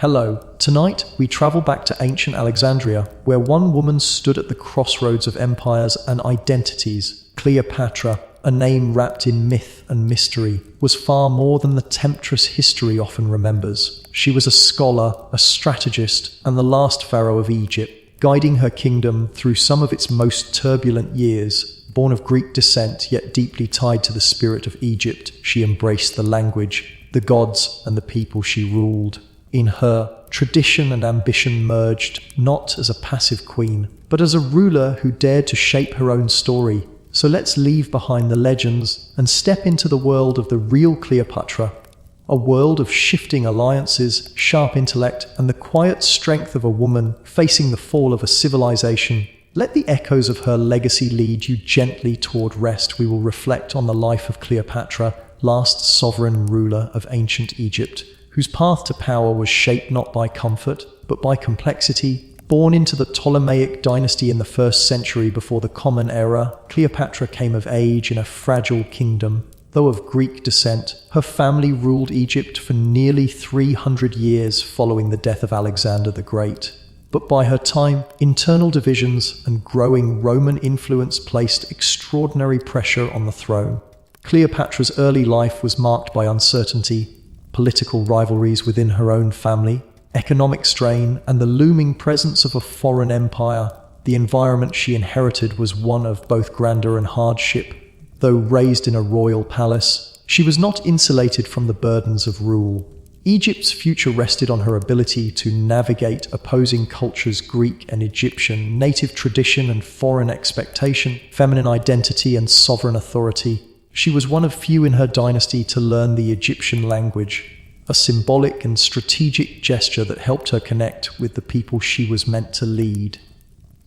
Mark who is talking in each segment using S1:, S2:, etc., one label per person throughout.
S1: Hello. Tonight, we travel back to ancient Alexandria, where one woman stood at the crossroads of empires and identities. Cleopatra, a name wrapped in myth and mystery, was far more than the temptress history often remembers. She was a scholar, a strategist, and the last pharaoh of Egypt, guiding her kingdom through some of its most turbulent years. Born of Greek descent, yet deeply tied to the spirit of Egypt, she embraced the language, the gods, and the people she ruled. In her, tradition and ambition merged, not as a passive queen, but as a ruler who dared to shape her own story. So let's leave behind the legends and step into the world of the real Cleopatra, a world of shifting alliances, sharp intellect, and the quiet strength of a woman facing the fall of a civilization. Let the echoes of her legacy lead you gently toward rest. We will reflect on the life of Cleopatra, last sovereign ruler of ancient Egypt, whose path to power was shaped not by comfort, but by complexity. Born into the Ptolemaic dynasty in the 1st century before the Common Era, Cleopatra came of age in a fragile kingdom. Though of Greek descent, her family ruled Egypt for nearly 300 years following the death of Alexander the Great. But by her time, internal divisions and growing Roman influence placed extraordinary pressure on the throne. Cleopatra's early life was marked by uncertainty, political rivalries within her own family, economic strain, and the looming presence of a foreign empire. The environment she inherited was one of both grandeur and hardship. Though raised in a royal palace, she was not insulated from the burdens of rule. Egypt's future rested on her ability to navigate opposing cultures: Greek and Egyptian, native tradition and foreign expectation, feminine identity and sovereign authority. She was one of few in her dynasty to learn the Egyptian language, a symbolic and strategic gesture that helped her connect with the people she was meant to lead.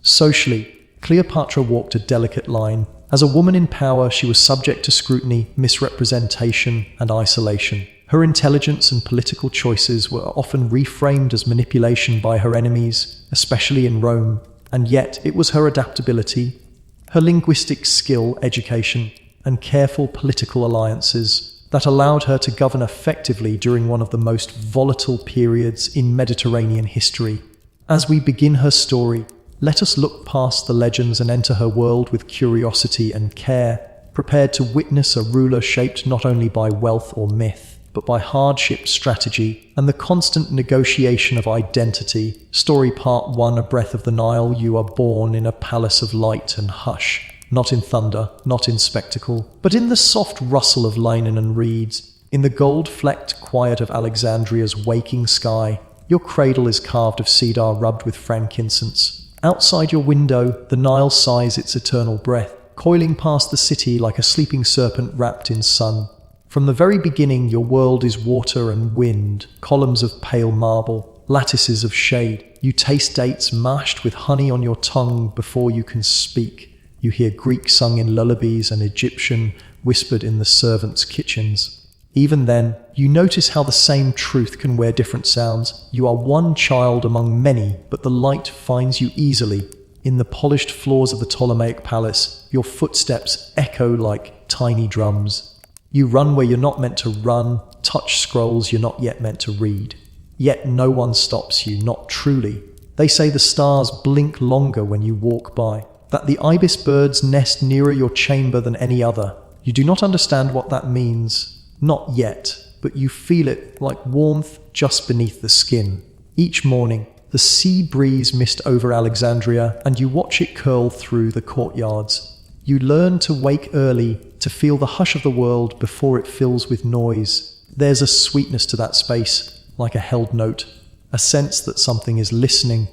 S1: Socially, Cleopatra walked a delicate line. As a woman in power, she was subject to scrutiny, misrepresentation, and isolation. Her intelligence and political choices were often reframed as manipulation by her enemies, especially in Rome. And yet, it was her adaptability, her linguistic skill, education, and careful political alliances that allowed her to govern effectively during one of the most volatile periods in Mediterranean history. As we begin her story, let us look past the legends and enter her world with curiosity and care, prepared to witness a ruler shaped not only by wealth or myth, but by hardship, strategy, and the constant negotiation of identity. Story Part 1: A Breath of the Nile. You are born in a palace of light and hush. Not in thunder, not in spectacle, but in the soft rustle of linen and reeds, in the gold-flecked quiet of Alexandria's waking sky. Your cradle is carved of cedar rubbed with frankincense. Outside your window, the Nile sighs its eternal breath, coiling past the city like a sleeping serpent wrapped in sun. From the very beginning, your world is water and wind, columns of pale marble, lattices of shade. You taste dates mashed with honey on your tongue before you can speak. You hear Greek sung in lullabies and Egyptian whispered in the servants' kitchens. Even then, you notice how the same truth can wear different sounds. You are one child among many, but the light finds you easily. In the polished floors of the Ptolemaic palace, your footsteps echo like tiny drums. You run where you're not meant to run, touch scrolls you're not yet meant to read. Yet no one stops you, not truly. They say the stars blink longer when you walk by, that the ibis birds nest nearer your chamber than any other. You do not understand what that means, not yet, but you feel it like warmth just beneath the skin. Each morning, the sea breeze mist over Alexandria, and you watch it curl through the courtyards. You learn to wake early, to feel the hush of the world before it fills with noise. There's a sweetness to that space, like a held note, a sense that something is listening.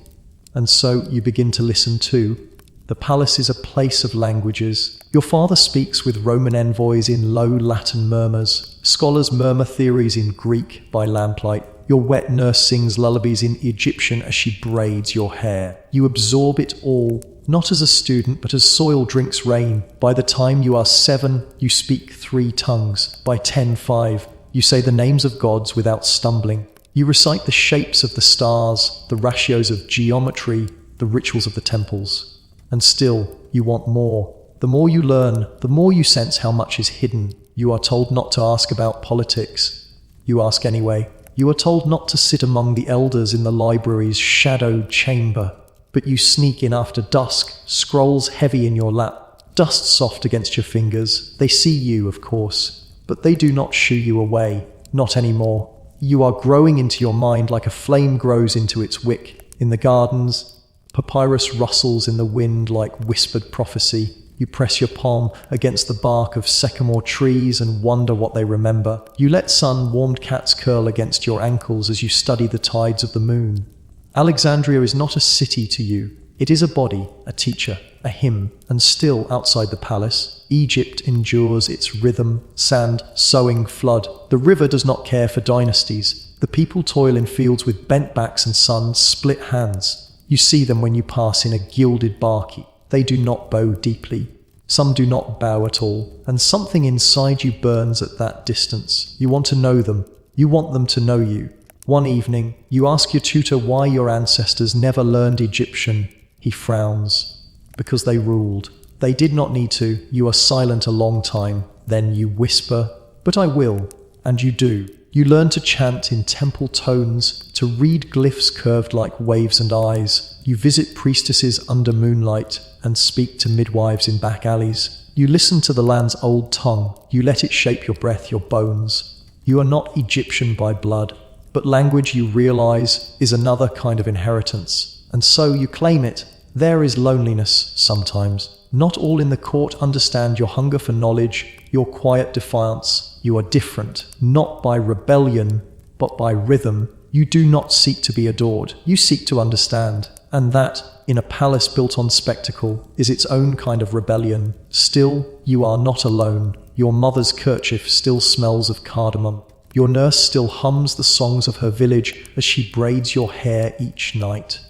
S1: And so you begin to listen too. The palace is a place of languages. Your father speaks with Roman envoys in low Latin murmurs. Scholars murmur theories in Greek by lamplight. Your wet nurse sings lullabies in Egyptian as she braids your hair. You absorb it all, not as a student, but as soil drinks rain. By the time you are 7, you speak 3 tongues. By 10, 5, you say the names of gods without stumbling. You recite the shapes of the stars, the ratios of geometry, the rituals of the temples. And still, you want more. The more you learn, the more you sense how much is hidden. You are told not to ask about politics. You ask anyway. You are told not to sit among the elders in the library's shadowed chamber, but you sneak in after dusk, scrolls heavy in your lap, dust soft against your fingers. They see you, of course, but they do not shoo you away. Not anymore. You are growing into your mind like a flame grows into its wick. In the gardens, papyrus rustles in the wind like whispered prophecy. You press your palm against the bark of sycamore trees and wonder what they remember. You let sun-warmed cats curl against your ankles as you study the tides of the moon. Alexandria is not a city to you. It is a body, a teacher, a hymn, and still outside the palace, Egypt endures its rhythm, sand, sowing, flood. The river does not care for dynasties. The people toil in fields with bent backs and sons, split hands. You see them when you pass in a gilded barkie. They do not bow deeply. Some do not bow at all, and something inside you burns at that distance. You want to know them. You want them to know you. One evening, you ask your tutor why your ancestors never learned Egyptian. He frowns. Because they ruled. They did not need to. You are silent a long time. Then you whisper, "But I will." And you do. You learn to chant in temple tones, to read glyphs curved like waves and eyes. You visit priestesses under moonlight and speak to midwives in back alleys. You listen to the land's old tongue. You let it shape your breath, your bones. You are not Egyptian by blood, but language, you realize, is another kind of inheritance. And so you claim it. There is loneliness sometimes. Not all in the court understand your hunger for knowledge, your quiet defiance. You are different, not by rebellion, but by rhythm. You do not seek to be adored. You seek to understand. And that, in a palace built on spectacle, is its own kind of rebellion. Still, you are not alone. Your mother's kerchief still smells of cardamom. Your nurse still hums the songs of her village as she braids your hair each night.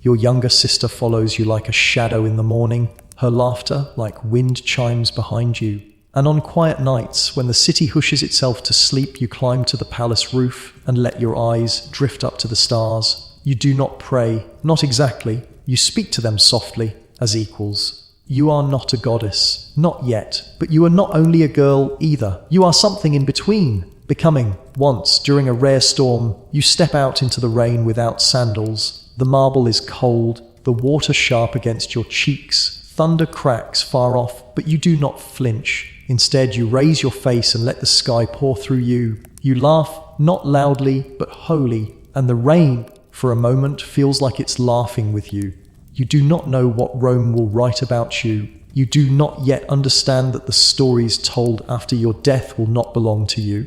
S1: Your younger sister follows you like a shadow in the morning, her laughter like wind chimes behind you. And on quiet nights, when the city hushes itself to sleep, you climb to the palace roof and let your eyes drift up to the stars. You do not pray, not exactly. You speak to them softly, as equals. You are not a goddess, not yet, but you are not only a girl either. You are something in between. Becoming. Once, during a rare storm, you step out into the rain without sandals. The marble is cold, the water sharp against your cheeks. Thunder cracks far off, but you do not flinch. Instead, you raise your face and let the sky pour through you. You laugh, not loudly, but wholly, and the rain, for a moment, feels like it's laughing with you. You do not know what Rome will write about you. You do not yet understand that the stories told after your death will not belong to you.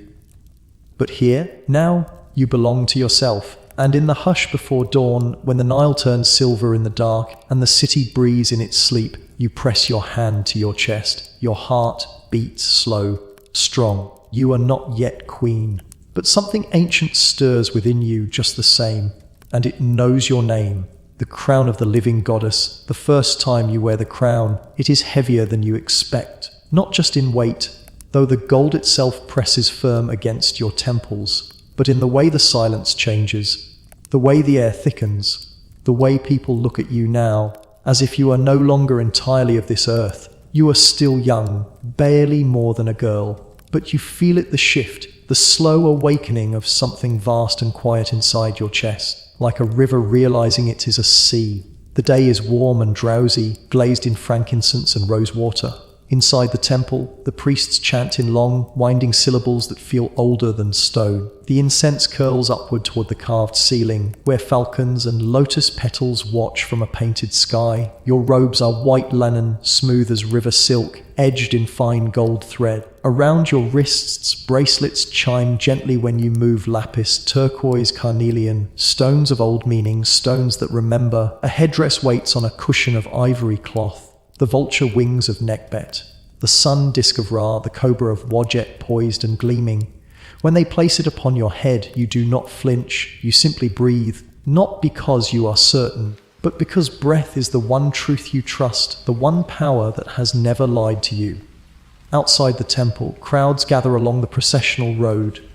S1: But here, now, you belong to yourself. And in the hush before dawn, when the Nile turns silver in the dark and the city breathes in its sleep, you press your hand to your chest. Your heart beats slow, strong. You are not yet queen, but something ancient stirs within you just the same, and it knows your name. The crown of the living goddess. The first time you wear the crown, it is heavier than you expect, not just in weight, though the gold itself presses firm against your temples, but in the way the silence changes, the way the air thickens, the way people look at you now, as if you are no longer entirely of this earth. You are still young, barely more than a girl, but you feel it, the shift, the slow awakening of something vast and quiet inside your chest, like a river realizing it is a sea. The day is warm and drowsy, glazed in frankincense and rose water. Inside the temple, the priests chant in long, winding syllables that feel older than stone. The incense curls upward toward the carved ceiling, where falcons and lotus petals watch from a painted sky. Your robes are white linen, smooth as river silk, edged in fine gold thread. Around your wrists, bracelets chime gently when you move lapis, turquoise, carnelian, stones of old meaning, stones that remember. A headdress waits on a cushion of ivory cloth. The vulture wings of Nekbet, the sun disk of Ra, the cobra of Wadjet poised and gleaming. When they place it upon your head, you do not flinch, you simply breathe, not because you are certain, but because breath is the one truth you trust, the one power that has never lied to you. Outside the temple, crowds gather along the processional road.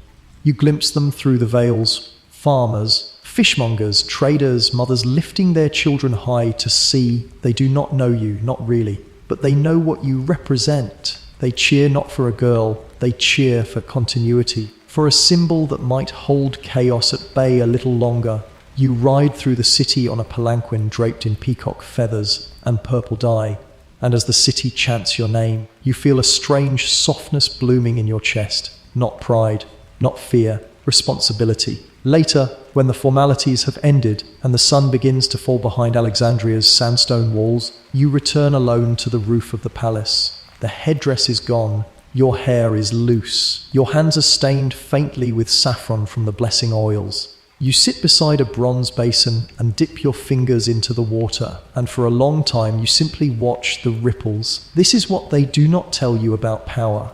S1: You glimpse them through the veils, farmers, fishmongers, traders, mothers lifting their children high to see. They do not know you, not really, but they know what you represent. They cheer not for a girl, they cheer for continuity, for a symbol that might hold chaos at bay a little longer. You ride through the city on a palanquin draped in peacock feathers and purple dye, and as the city chants your name, you feel a strange softness blooming in your chest. Not pride, not fear, responsibility. Later, when the formalities have ended and the sun begins to fall behind Alexandria's sandstone walls, you return alone to the roof of the palace. The headdress is gone. Your hair is loose. Your hands are stained faintly with saffron from the blessing oils. You sit beside a bronze basin and dip your fingers into the water, and for a long time you simply watch the ripples. This is what they do not tell you about power.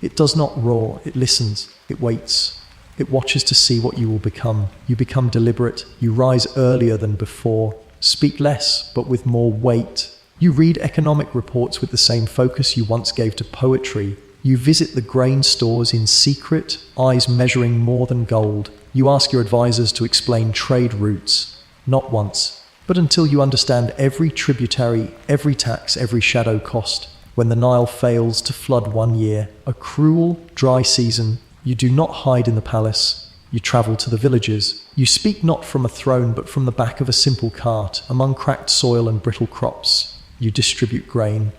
S1: It does not roar, it listens, it waits. It watches to see what you will become. You become deliberate, you rise earlier than before, speak less but with more weight. You read economic reports with the same focus you once gave to poetry. You visit the grain stores in secret, eyes measuring more than gold. You ask your advisors to explain trade routes, not once, but until you understand every tributary, every tax, every shadow cost. When the Nile fails to flood one year, a cruel, dry season, you do not hide in the palace. You travel to the villages. You speak not from a throne, but from the back of a simple cart, among cracked soil and brittle crops. You distribute grain.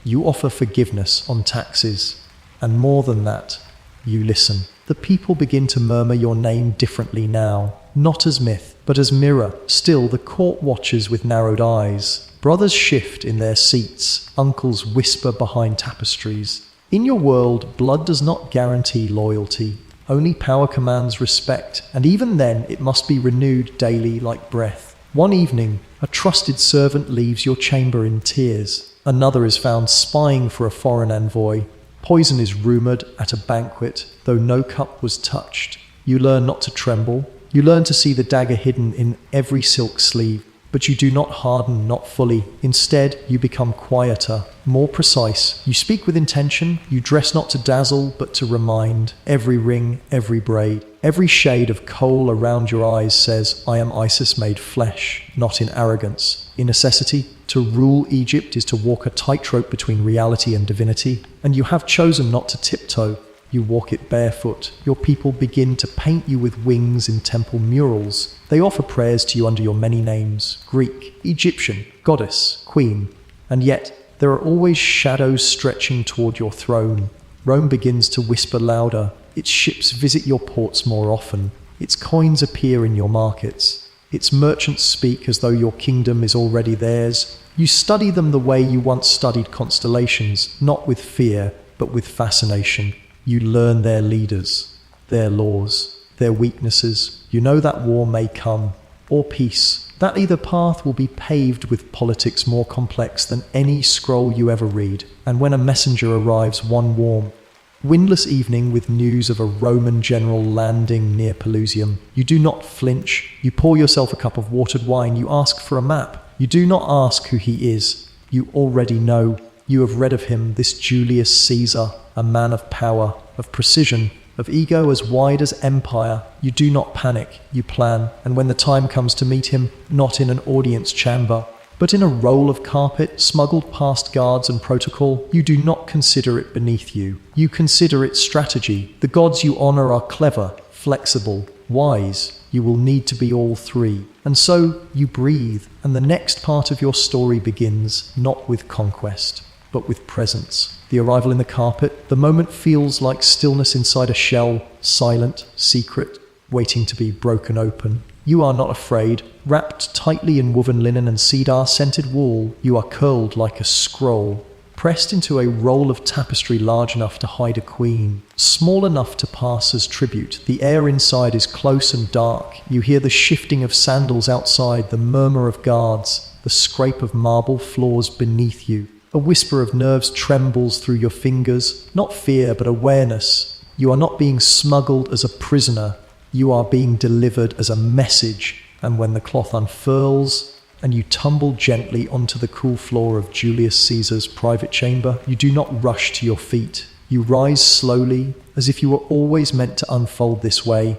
S1: You offer forgiveness on taxes. And more than that, you listen. The people begin to murmur your name differently now, not as myth, but as mirror. Still, the court watches with narrowed eyes. Brothers shift in their seats. Uncles whisper behind tapestries. In your world, blood does not guarantee loyalty. Only power commands respect, and even then it must be renewed daily like breath. One evening, a trusted servant leaves your chamber in tears. Another is found spying for a foreign envoy. Poison is rumoured at a banquet, though no cup was touched. You learn not to tremble. You learn to see the dagger hidden in every silk sleeve. But you do not harden, not fully. Instead, you become quieter, more precise. You speak with intention. You dress not to dazzle, but to remind. Every ring, every braid, every shade of kohl around your eyes says, I am Isis made flesh, not in arrogance. In necessity, to rule Egypt is to walk a tightrope between reality and divinity. And you have chosen not to tiptoe. You walk it barefoot. Your people begin to paint you with wings in temple murals. They offer prayers to you under your many names: Greek, Egyptian, goddess, queen. And yet, there are always shadows stretching toward your throne. Rome begins to whisper louder. Its ships visit your ports more often. Its coins appear in your markets. Its merchants speak as though your kingdom is already theirs. You study them the way you once studied constellations, not with fear, but with fascination. You learn their leaders, their laws, their weaknesses. You know that war may come, or peace, that either path will be paved with politics more complex than any scroll you ever read. And when a messenger arrives one warm, windless evening with news of a Roman general landing near Pelusium, you do not flinch. You pour yourself a cup of watered wine. You ask for a map. You do not ask who he is. You already know. You have read of him, this Julius Caesar, a man of power, of precision, of ego as wide as empire. You do not panic, you plan, and when the time comes to meet him, not in an audience chamber, but in a roll of carpet smuggled past guards and protocol, you do not consider it beneath you. You consider it strategy. The gods you honor are clever, flexible, wise. You will need to be all three. And so you breathe, and the next part of your story begins, not with conquest, but with presence. The arrival in the carpet, the moment feels like stillness inside a shell, silent, secret, waiting to be broken open. You are not afraid. Wrapped tightly in woven linen and cedar-scented wool, you are curled like a scroll, pressed into a roll of tapestry large enough to hide a queen, small enough to pass as tribute. The air inside is close and dark. You hear the shifting of sandals outside, the murmur of guards, the scrape of marble floors beneath you. A whisper of nerves trembles through your fingers, not fear but awareness. You are not being smuggled as a prisoner, you are being delivered as a message. And when the cloth unfurls and you tumble gently onto the cool floor of Julius Caesar's private chamber, you do not rush to your feet. You rise slowly, as if you were always meant to unfold this way,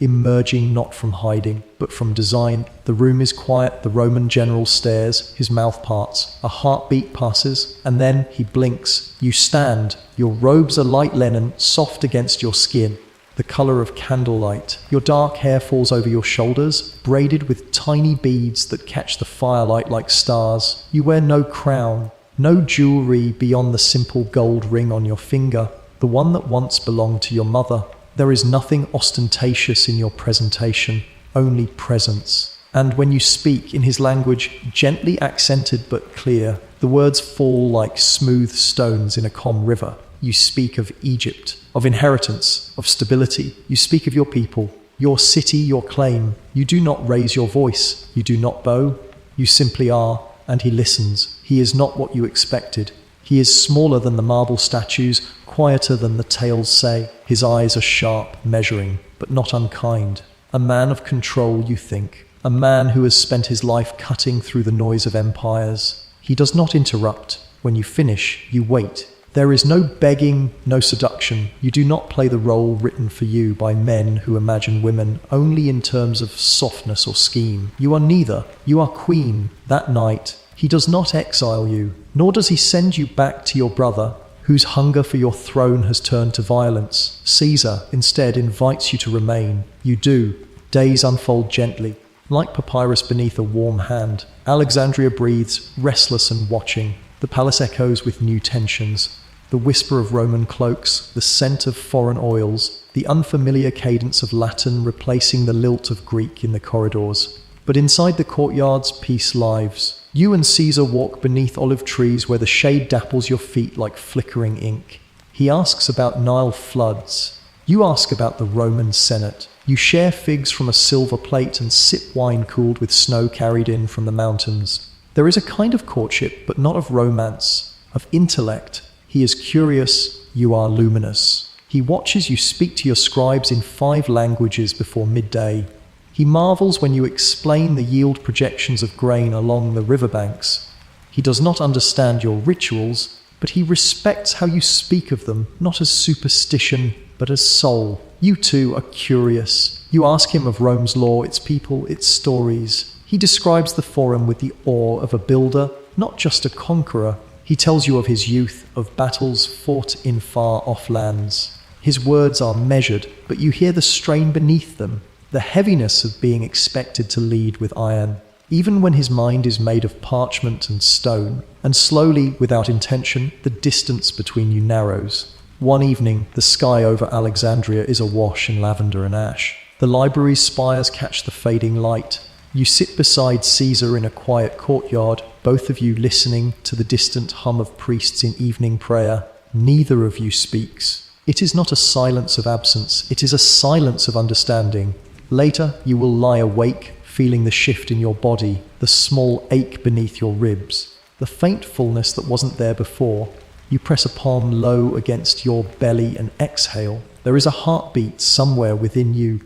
S1: emerging not from hiding, but from design. The room is quiet, the Roman general stares, his mouth parts, a heartbeat passes, and then he blinks. You stand, your robes are light linen, soft against your skin. the color of candlelight. Your dark hair falls over your shoulders, braided with tiny beads that catch the firelight like stars. You wear no crown, no jewelry beyond the simple gold ring on your finger, the one that once belonged to your mother. There is nothing ostentatious in your presentation, only presence. And when you speak in his language, gently accented but clear, the words fall like smooth stones in a calm river. You speak of Egypt, of inheritance, of stability. You speak of your people, your city, your claim. You do not raise your voice. You do not bow. You simply are, and he listens. He is not what you expected. He is smaller than the marble statues, quieter than the tales say. His eyes are sharp, measuring, but not unkind. A man of control, you think. A man who has spent his life cutting through the noise of empires. He does not interrupt. When you finish, you wait. There is no begging, no seduction. You do not play the role written for you by men who imagine women only in terms of softness or scheme. You are neither. You are queen. That night, he does not exile you, nor does he send you back to your brother, whose hunger for your throne has turned to violence. Caesar, instead, invites you to remain. You do. Days unfold gently, like papyrus beneath a warm hand. Alexandria breathes, restless and watching. The palace echoes with new tensions. The whisper of Roman cloaks, the scent of foreign oils, the unfamiliar cadence of Latin replacing the lilt of Greek in the corridors. But inside the courtyards, peace lives. You and Caesar walk beneath olive trees where the shade dapples your feet like flickering ink. He asks about Nile floods. You ask about the Roman Senate. You share figs from a silver plate and sip wine cooled with snow carried in from the mountains. There is a kind of courtship, but not of romance, of intellect. He is curious, you are luminous. He watches you speak to your scribes in 5 languages before midday. He marvels when you explain the yield projections of grain along the riverbanks. He does not understand your rituals, but he respects how you speak of them, not as superstition, but as soul. You too are curious. You ask him of Rome's law, its people, its stories. He describes the Forum with the awe of a builder, not just a conqueror. He tells you of his youth, of battles fought in far-off lands. His words are measured, but you hear the strain beneath them, the heaviness of being expected to lead with iron, even when his mind is made of parchment and stone. And slowly, without intention, the distance between you narrows. One evening, the sky over Alexandria is awash in lavender and ash. The library's spires catch the fading light. You sit beside Caesar in a quiet courtyard, both of you listening to the distant hum of priests in evening prayer. Neither of you speaks. It is not a silence of absence, it is a silence of understanding. Later, you will lie awake, feeling the shift in your body, the small ache beneath your ribs, the faint fullness that wasn't there before. You press a palm low against your belly and exhale. There is a heartbeat somewhere within you.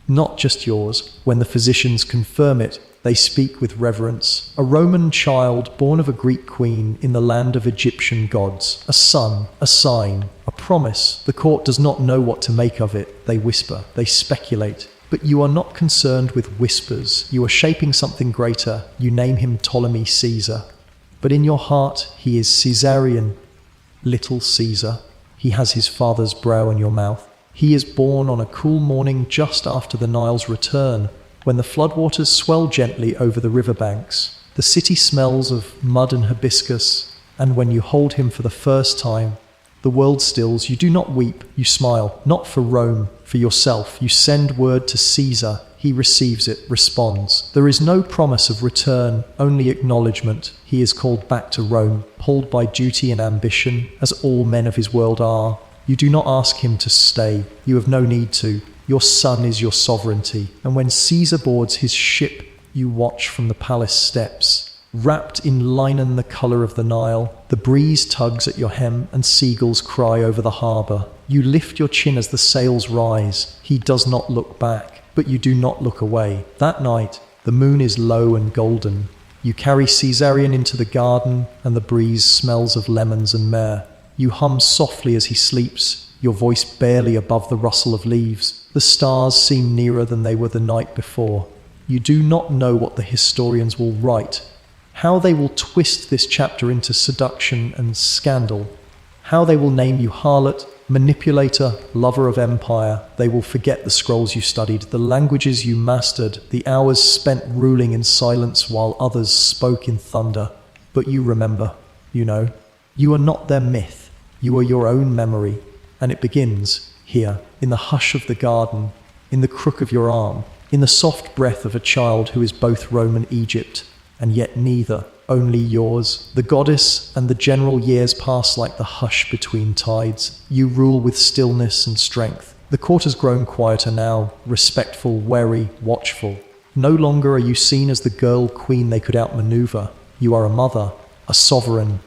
S1: Not just yours. When the physicians confirm it, they speak with reverence. A Roman child born of a Greek queen in the land of Egyptian gods. A son, a sign, a promise. The court does not know what to make of it. They whisper, they speculate. But you are not concerned with whispers. You are shaping something greater. You name him Ptolemy Caesar. But in your heart, he is Caesarian. Little Caesar. He has his father's brow in your mouth. He is born on a cool morning just after the Nile's return, when the floodwaters swell gently over the riverbanks. The city smells of mud and hibiscus, and when you hold him for the first time, the world stills. You do not weep, you smile, not for Rome, for yourself. You send word to Caesar. He receives it, responds. There is no promise of return, only acknowledgement. He is called back to Rome, pulled by duty and ambition, as all men of his world are. You do not ask him to stay. You have no need to. Your son is your sovereignty. And when Caesar boards his ship, you watch from the palace steps. Wrapped in linen the colour of the Nile, the breeze tugs at your hem and seagulls cry over the harbour. You lift your chin as the sails rise. He does not look back, but you do not look away. That night, the moon is low and golden. You carry Caesarion into the garden, and the breeze smells of lemons and myrrh. You hum softly as he sleeps, your voice barely above the rustle of leaves. The stars seem nearer than they were the night before. You do not know what the historians will write, how they will twist this chapter into seduction and scandal, how they will name you harlot, Manipulator, lover of empire, they will forget the scrolls you studied, the languages you mastered, the hours spent ruling in silence while others spoke in thunder. But you remember, you are not their myth, you are your own memory, and it begins here, in the hush of the garden, in the crook of your arm, in the soft breath of a child who is both Rome and Egypt, and yet neither, only yours. The goddess and the general years pass like the hush between tides. You rule with stillness and strength. The court has grown quieter now, respectful, wary, watchful. No longer are you seen as the girl queen they could outmaneuver. You are a mother, a sovereign,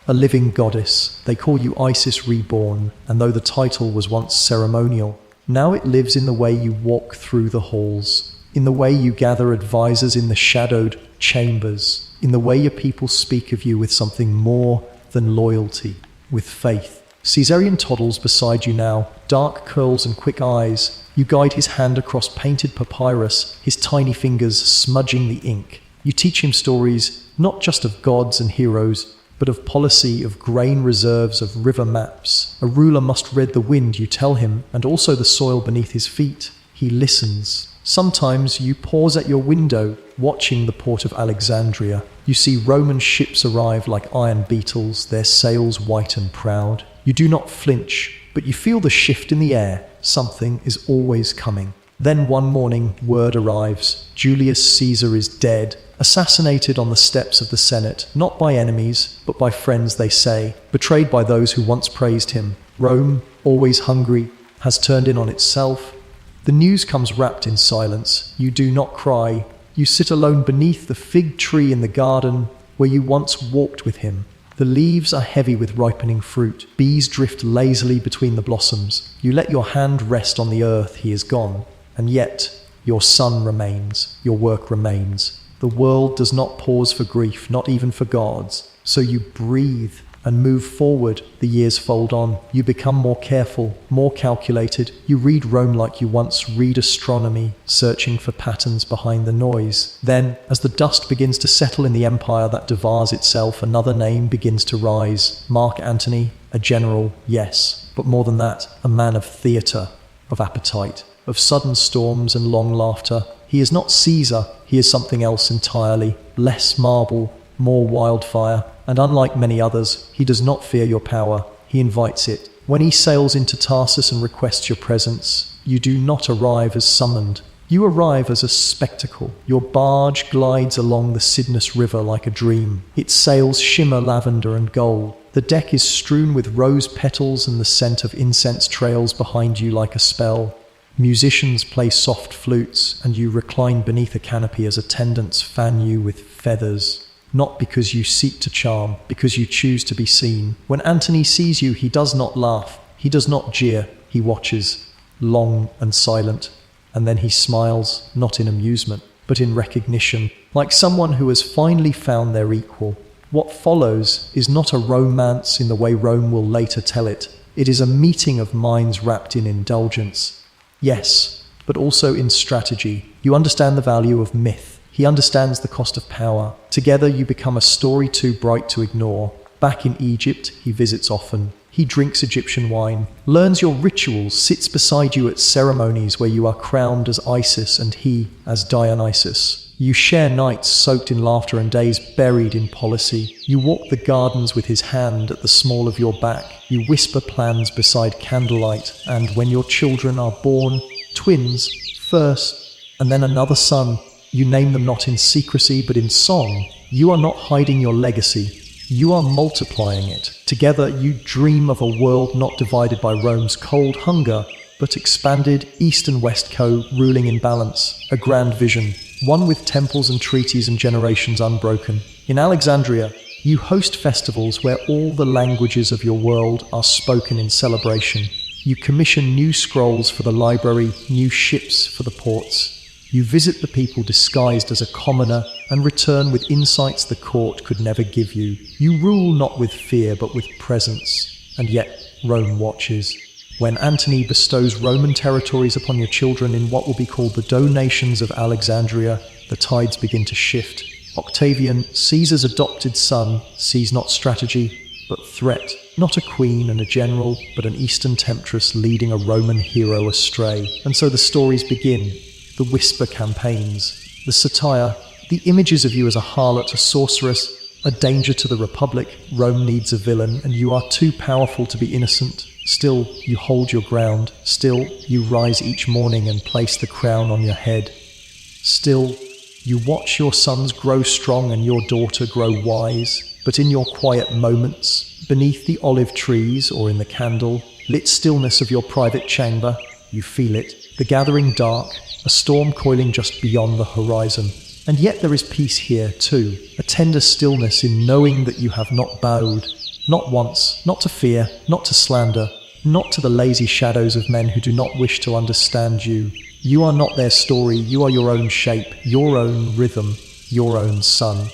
S1: a living goddess. They call you Isis reborn, and though the title was once ceremonial, now it lives in the way you walk through the halls, in the way you gather advisors in the shadowed chambers, in the way your people speak of you with something more than loyalty, with faith. Caesarion toddles beside you now, dark curls and quick eyes. You guide his hand across painted papyrus, his tiny fingers smudging the ink. You teach him stories, not just of gods and heroes, but of policy, of grain reserves, of river maps. A ruler must read the wind, you tell him, and also the soil beneath his feet. He listens. Sometimes you pause at your window, watching the port of Alexandria. You see Roman ships arrive like iron beetles, their sails white and proud. You do not flinch, but you feel the shift in the air. Something is always coming. Then one morning, word arrives. Julius Caesar is dead, assassinated on the steps of the Senate, not by enemies, but by friends, they say, betrayed by those who once praised him. Rome, always hungry, has turned in on itself. The news comes wrapped in silence. You do not cry. You sit alone beneath the fig tree in the garden where you once walked with him. The leaves are heavy with ripening fruit. Bees drift lazily between the blossoms. You let your hand rest on the earth. He is gone. And yet, your son remains. Your work remains. The world does not pause for grief, not even for gods. So you breathe and move forward. The years fold on. You become more careful, more calculated. You read Rome like you once read astronomy, searching for patterns behind the noise. Then, as the dust begins to settle in the empire that devours itself, another name begins to rise. Mark Antony, a general, yes, but more than that, a man of theatre, of appetite, of sudden storms and long laughter. He is not Caesar, he is something else entirely, less marble, more wildfire, and unlike many others, he does not fear your power, he invites it. When he sails into Tarsus and requests your presence, you do not arrive as summoned. You arrive as a spectacle. Your barge glides along the Cydnus River like a dream. Its sails shimmer lavender and gold. The deck is strewn with rose petals and the scent of incense trails behind you like a spell. Musicians play soft flutes, and you recline beneath a canopy as attendants fan you with feathers. Not because you seek to charm, because you choose to be seen. When Antony sees you, he does not laugh, he does not jeer, he watches, long and silent, and then he smiles, not in amusement, but in recognition, like someone who has finally found their equal. What follows is not a romance in the way Rome will later tell it. It is a meeting of minds wrapped in indulgence. Yes, but also in strategy. You understand the value of myth. He understands the cost of power. Together you become a story too bright to ignore. Back in Egypt, he visits often. He drinks Egyptian wine, learns your rituals, sits beside you at ceremonies where you are crowned as Isis and he as Dionysus. You share nights soaked in laughter and days buried in policy. You walk the gardens with his hand at the small of your back. You whisper plans beside candlelight, and when your children are born, twins, first, and then another son, you name them not in secrecy but in song. You are not hiding your legacy. You are multiplying it. Together you dream of a world not divided by Rome's cold hunger, but expanded, east and west co-ruling in balance. A grand vision, one with temples and treaties and generations unbroken. In Alexandria, you host festivals where all the languages of your world are spoken in celebration. You commission new scrolls for the library, new ships for the ports. You visit the people disguised as a commoner and return with insights the court could never give you. You rule not with fear but with presence, and yet Rome watches. When Antony bestows Roman territories upon your children in what will be called the donations of Alexandria, the tides begin to shift. Octavian, Caesar's adopted son, sees not strategy but threat. Not a queen and a general, but an Eastern temptress leading a Roman hero astray. And so the stories begin. The whisper campaigns, the satire, the images of you as a harlot, a sorceress, a danger to the Republic. Rome needs a villain, and you are too powerful to be innocent. Still, you hold your ground. Still, you rise each morning and place the crown on your head. Still, you watch your sons grow strong and your daughter grow wise. But in your quiet moments, beneath the olive trees or in the candle-lit stillness of your private chamber, you feel it, the gathering dark, a storm coiling just beyond the horizon. And yet there is peace here too, a tender stillness in knowing that you have not bowed, not once, not to fear, not to slander, not to the lazy shadows of men who do not wish to understand you. You are not their story, you are your own shape, your own rhythm, your own sun.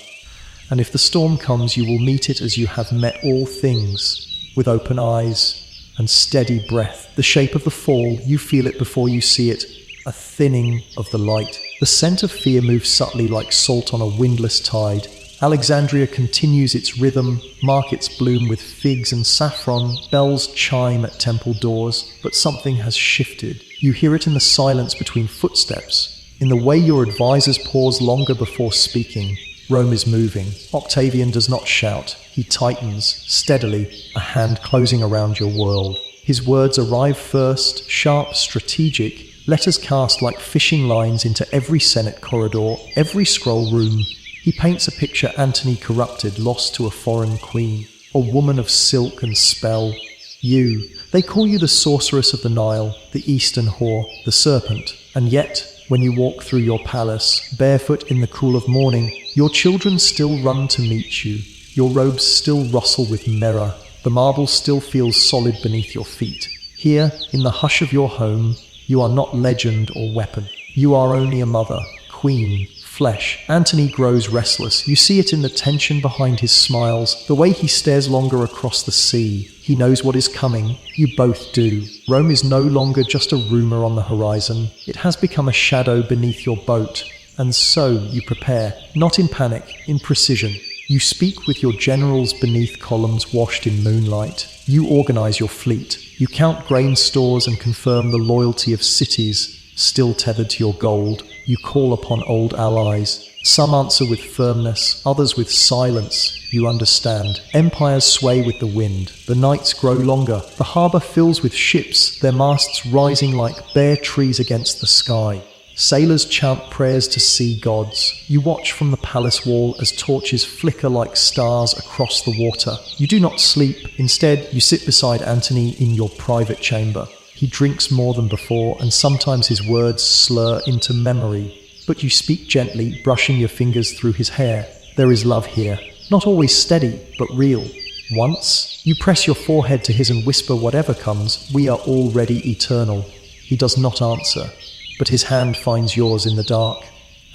S1: And if the storm comes, you will meet it as you have met all things, with open eyes and steady breath. The shape of the fall, you feel it before you see it, a thinning of the light. The scent of fear moves subtly like salt on a windless tide. Alexandria continues its rhythm, markets bloom with figs and saffron, bells chime at temple doors, but something has shifted. You hear it in the silence between footsteps, in the way your advisors pause longer before speaking. Rome is moving. Octavian does not shout. He tightens, steadily, a hand closing around your world. His words arrive first, sharp, strategic, letters cast like fishing lines into every Senate corridor, every scroll room. He paints a picture Antony corrupted, lost to a foreign queen, a woman of silk and spell. You, they call you the sorceress of the Nile, the Eastern whore, the serpent. And yet, when you walk through your palace, barefoot in the cool of morning, your children still run to meet you. Your robes still rustle with mirror. The marble still feels solid beneath your feet. Here, in the hush of your home, you are not legend or weapon. You are only a mother, queen, flesh. Antony grows restless. You see it in the tension behind his smiles, the way he stares longer across the sea. He knows what is coming. You both do. Rome is no longer just a rumor on the horizon. It has become a shadow beneath your boat. And so you prepare, not in panic, in precision. You speak with your generals beneath columns washed in moonlight. You organize your fleet. You count grain stores and confirm the loyalty of cities still tethered to your gold. You call upon old allies. Some answer with firmness, others with silence. You understand. Empires sway with the wind. The nights grow longer. The harbor fills with ships, their masts rising like bare trees against the sky. Sailors chant prayers to sea gods. You watch from the palace wall as torches flicker like stars across the water. You do not sleep. Instead, you sit beside Antony in your private chamber. He drinks more than before, and sometimes his words slur into memory. But you speak gently, brushing your fingers through his hair. There is love here. Not always steady, but real. Once, you press your forehead to his and whisper whatever comes, "We are already eternal." He does not answer, but his hand finds yours in the dark.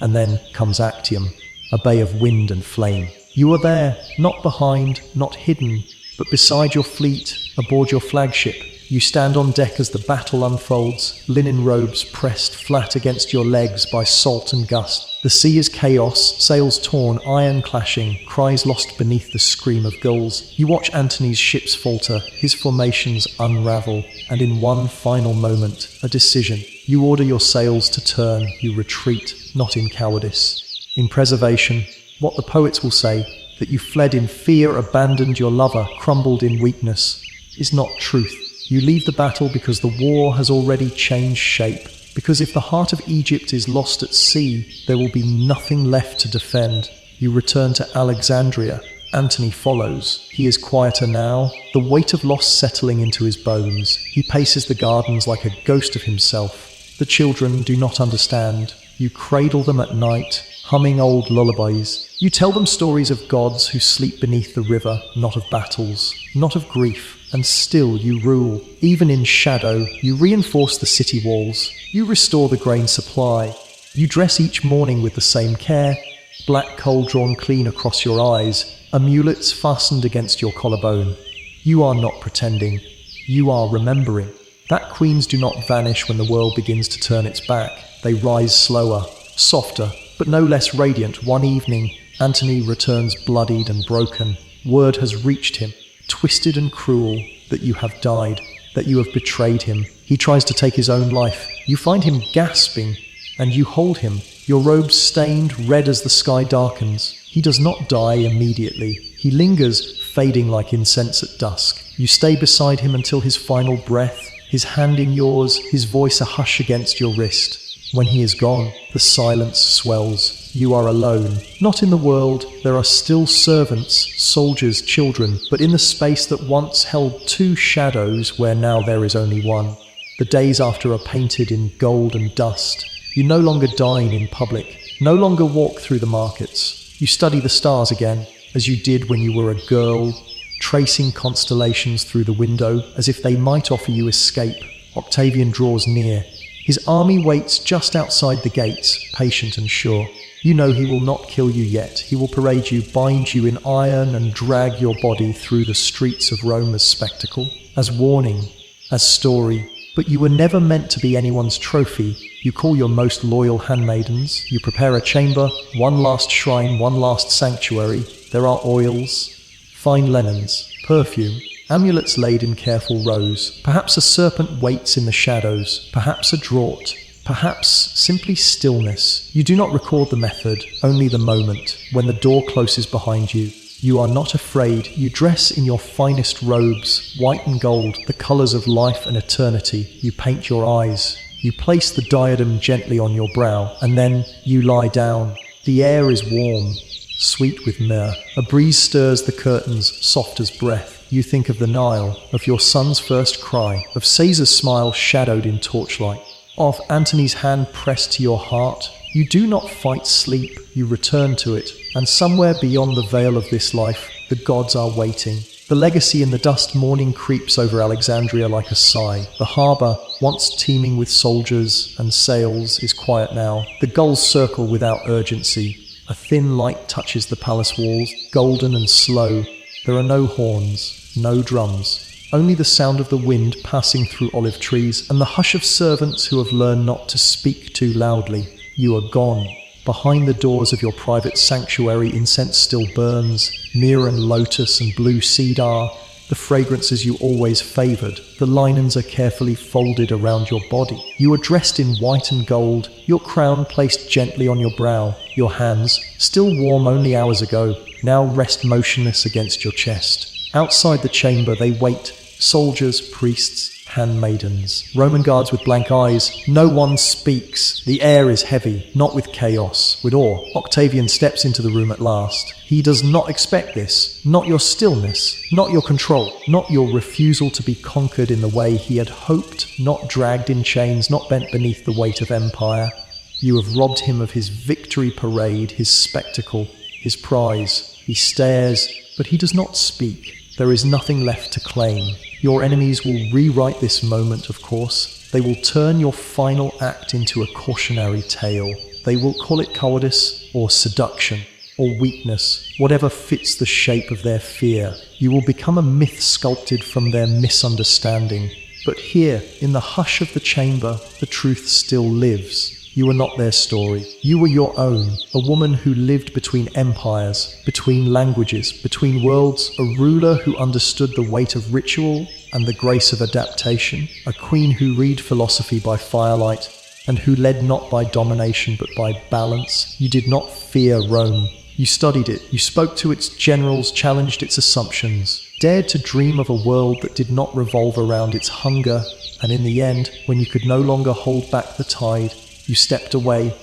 S1: And then comes Actium, a bay of wind and flame. You are there, not behind, not hidden, but beside your fleet, aboard your flagship. You stand on deck as the battle unfolds, linen robes pressed flat against your legs by salt and gust. The sea is chaos, sails torn, iron clashing, cries lost beneath the scream of gulls. You watch Antony's ships falter, his formations unravel, and in one final moment, a decision. You order your sails to turn, you retreat, not in cowardice, in preservation. What the poets will say, that you fled in fear, abandoned your lover, crumbled in weakness, is not truth. You leave the battle because the war has already changed shape. Because if the heart of Egypt is lost at sea, there will be nothing left to defend. You return to Alexandria. Antony follows. He is quieter now, the weight of loss settling into his bones. He paces the gardens like a ghost of himself. The children do not understand. You cradle them at night, humming old lullabies. You tell them stories of gods who sleep beneath the river, not of battles, not of grief. And still you rule. Even in shadow, you reinforce the city walls. You restore the grain supply. You dress each morning with the same care. Black coal drawn clean across your eyes, amulets fastened against your collarbone. You are not pretending. You are remembering. That queens do not vanish when the world begins to turn its back. They rise slower, softer, but no less radiant. One evening, Antony returns bloodied and broken. Word has reached him. twisted and cruel, that you have died, that you have betrayed him. He tries to take his own life. You find him gasping, and you hold him, your robes stained red as the sky darkens. He does not die immediately. He lingers, fading like incense at dusk. You stay beside him until his final breath, his hand in yours, his voice a hush against your wrist. When he is gone, the silence swells. You are alone. Not in the world. There are still servants, soldiers, children, but in the space that once held two shadows where now there is only one. The days after are painted in gold and dust. You no longer dine in public, no longer walk through the markets. You study the stars again, as you did when you were a girl, tracing constellations through the window as if they might offer you escape. Octavian draws near. His army waits just outside the gates, patient and sure. You know he will not kill you yet. He will parade you, bind you in iron, and drag your body through the streets of Rome as spectacle, as warning, as story. But you were never meant to be anyone's trophy. You call your most loyal handmaidens. You prepare a chamber, one last shrine, one last sanctuary. There are oils, fine linens, perfume, amulets laid in careful rows. Perhaps a serpent waits in the shadows, perhaps a draught, perhaps simply stillness. You do not record the method, only the moment, when the door closes behind you. You are not afraid. You dress in your finest robes, white and gold, the colors of life and eternity. You paint your eyes. You place the diadem gently on your brow, and then you lie down. The air is warm, sweet with myrrh. A breeze stirs the curtains, soft as breath. You think of the Nile, of your son's first cry, of Caesar's smile shadowed in torchlight, of Antony's hand pressed to your heart. You do not fight sleep, you return to it, and somewhere beyond the veil of this life, the gods are waiting. The legacy in the dust morning creeps over Alexandria like a sigh. The harbour, once teeming with soldiers and sails, is quiet now. The gulls circle without urgency. A thin light touches the palace walls, golden and slow. There are no horns, no drums, only the sound of the wind passing through olive trees and the hush of servants who have learned not to speak too loudly. You are gone. Behind the doors of your private sanctuary, incense still burns, myrrh and lotus and blue cedar, the fragrances you always favoured. The linens are carefully folded around your body. You are dressed in white and gold, your crown placed gently on your brow. Your hands, still warm only hours ago, now rest motionless against your chest. Outside the chamber they wait, soldiers, priests, handmaidens, Roman guards with blank eyes. No one speaks. The air is heavy, not with chaos, with awe. Octavian steps into the room at last. He does not expect this. Not your stillness, not your control, not your refusal to be conquered in the way he had hoped, not dragged in chains, not bent beneath the weight of empire. You have robbed him of his victory parade, his spectacle, his prize. He stares, but he does not speak. There is nothing left to claim. Your enemies will rewrite this moment, of course. They will turn your final act into a cautionary tale. They will call it cowardice, or seduction, or weakness, whatever fits the shape of their fear. You will become a myth sculpted from their misunderstanding. But here, in the hush of the chamber, the truth still lives. You were not their story. You were your own, a woman who lived between empires, between languages, between worlds, a ruler who understood the weight of ritual and the grace of adaptation, a queen who read philosophy by firelight and who led not by domination but by balance. You did not fear Rome. You studied it, you spoke to its generals, challenged its assumptions, dared to dream of a world that did not revolve around its hunger, and in the end, when you could no longer hold back the tide, you stepped away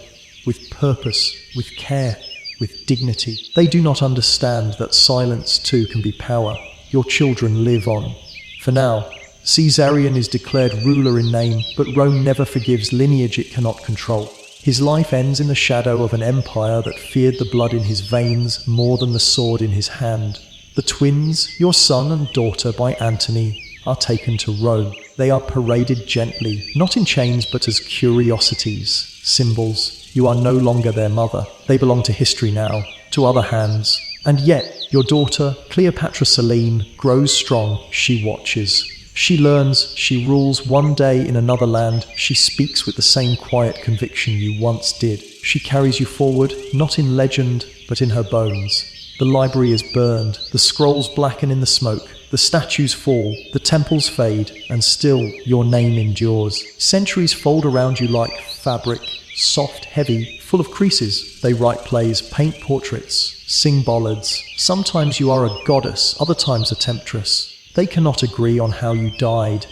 S1: with purpose, with care, with dignity. They do not understand that silence too can be power. Your children live on. For now, Caesarion is declared ruler in name, but Rome never forgives lineage it cannot control. His life ends in the shadow of an empire that feared the blood in his veins more than the sword in his hand. The twins, your son and daughter by Antony, are taken to Rome. They are paraded gently, not in chains but as curiosities, symbols. You are no longer their mother. They belong to history now, to other hands. And yet, your daughter, Cleopatra Selene, grows strong. She watches. She learns. She rules one day in another land. She speaks with the same quiet conviction you once did. She carries you forward, not in legend, but in her bones. The library is burned. The scrolls blacken in the smoke. The statues fall, the temples fade, and still your name endures. Centuries fold around you like fabric, soft, heavy, full of creases. They write plays, paint portraits, sing ballads. Sometimes you are a goddess, other times a temptress. They cannot agree on how you died,